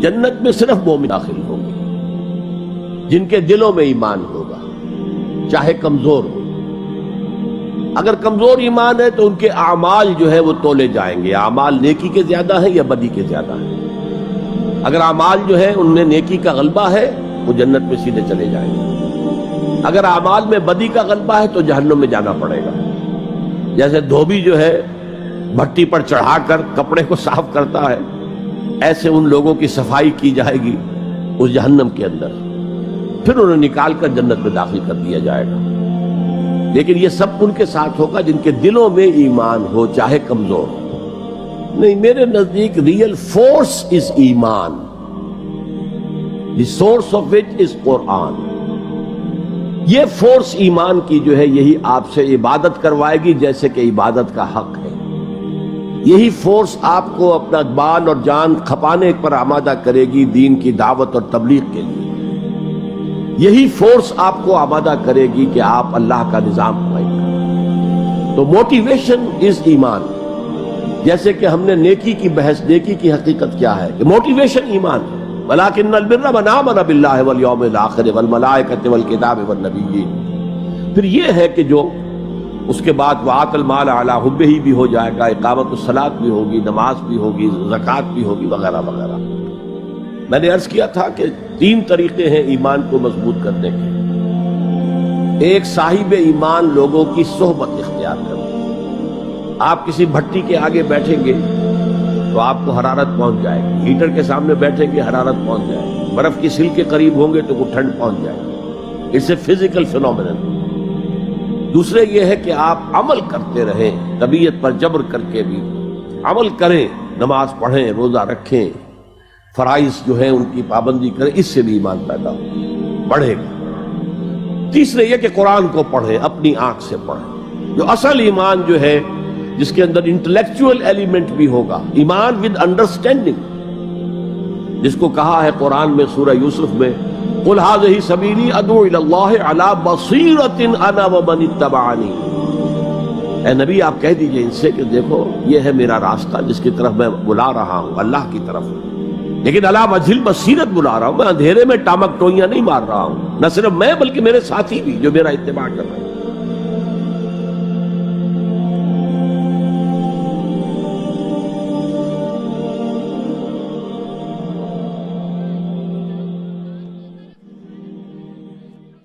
جنت میں صرف مومن داخل ہوں گے جن کے دلوں میں ایمان ہوگا، چاہے کمزور ہو۔ اگر کمزور ایمان ہے تو ان کے اعمال جو ہے وہ تولے جائیں گے، اعمال نیکی کے زیادہ ہیں یا بدی کے زیادہ ہیں۔ اگر اعمال جو ہے ان میں نیکی کا غلبہ ہے وہ جنت میں سیدھے چلے جائیں گے، اگر اعمال میں بدی کا غلبہ ہے تو جہنم میں جانا پڑے گا۔ جیسے دھوبی جو ہے بھٹی پر چڑھا کر کپڑے کو صاف کرتا ہے، ایسے ان لوگوں کی صفائی کی جائے گی اس جہنم کے اندر، پھر انہیں نکال کر جنت میں داخل کر دیا جائے گا۔ لیکن یہ سب ان کے ساتھ ہوگا جن کے دلوں میں ایمان ہو، چاہے کمزور ہو۔ نہیں، میرے نزدیک ریئل فورس از ایمان، دی سورس آف وچ از قرآن۔ یہ فورس ایمان کی جو ہے یہی آپ سے عبادت کروائے گی جیسے کہ عبادت کا حق ہے۔ یہی فورس آپ کو اپنا بال اور جان کھپانے پر آمادہ کرے گی دین کی دعوت اور تبلیغ کے لیے۔ یہی فورس آپ کو آمادہ کرے گی کہ آپ اللہ کا نظام قائم کریں۔ تو موٹیویشن از ایمان۔ جیسے کہ ہم نے نیکی کی بحث، نیکی کی حقیقت کیا ہے کہ موٹیویشن ایمان ہے۔ وَلَٰكِنَّ الْبِرَّ مَنْ آمَنَ بِاللَّهِ وَالْيَوْمِ الْآخِرِ وَالْمَلَائِكَةِ وَالْكِتَابِ وَالنَّبِيِّينَ۔ پھر یہ ہے کہ جو اس کے بعد وَآتَى الْمَالَ عَلَىٰ حُبِّهِ بھی ہو جائے گا، اقامت الصلاۃ بھی ہوگی، نماز بھی ہوگی، زکوٰۃ بھی ہوگی، وغیرہ وغیرہ۔ میں نے عرض کیا تھا کہ 3 طریقے ہیں ایمان کو مضبوط کرنے کے۔ ایک، صاحب ایمان لوگوں کی صحبت اختیار کرنا۔ آپ کسی بھٹی کے آگے بیٹھیں گے تو آپ کو حرارت پہنچ جائے گی، ہیٹر کے سامنے بیٹھیں گے حرارت پہنچ جائے گی، برف کی سیل کے قریب ہوں گے تو وہ ٹھنڈ پہنچ جائے گی۔ It's a physical phenomenon. دوسرے یہ ہے کہ آپ عمل کرتے رہیں، طبیعت پر جبر کر کے بھی عمل کریں، نماز پڑھیں، روزہ رکھیں، فرائض جو ہیں ان کی پابندی کریں، اس سے بھی ایمان پیدا ہو، بڑھے گا۔ تیسرے یہ کہ قرآن کو پڑھیں، اپنی آنکھ سے پڑھیں۔ جو اصل ایمان جو ہے جس کے اندر انٹلیکچوئل ایلیمنٹ بھی ہوگا، ایمان ود انڈرسٹینڈنگ، جس کو کہا ہے قرآن میں سورہ یوسف میں، قُلْ هَٰذِهِ سَبِيلِي أَدْعُو إِلَى اللَّهِ عَلَىٰ بَصِيرَةٍ أَنَا وَمَنِ اتَّبَعَنِي۔ اے نبی آپ کہہ دیجئے ان سے کہ دیکھو یہ ہے میرا راستہ جس کی طرف میں بلا رہا ہوں، اللہ کی طرف، لیکن عَلَىٰ وَجْهِ الْبَصِيرَةِ بلا رہا ہوں، میں اندھیرے میں ٹامک ٹوئیاں نہیں مار رہا ہوں، نہ صرف میں بلکہ میرے ساتھی بھی جو میرا اتباع کر رہے ہیں۔